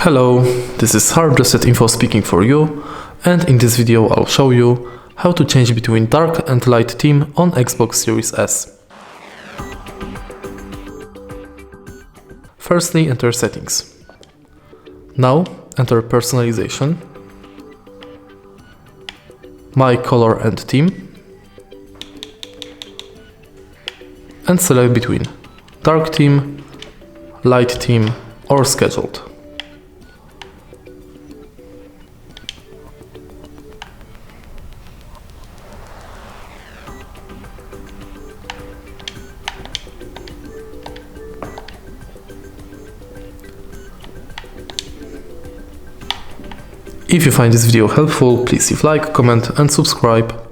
Hello, this is HardReset.Info speaking for you, and in this video I'll show you how to change between dark and light theme on Xbox Series S. Firstly, enter Settings. Now enter Personalization, My Color and Theme, and select between Dark Theme, Light Theme or Scheduled. If you find this video helpful, please leave a like, comment and subscribe.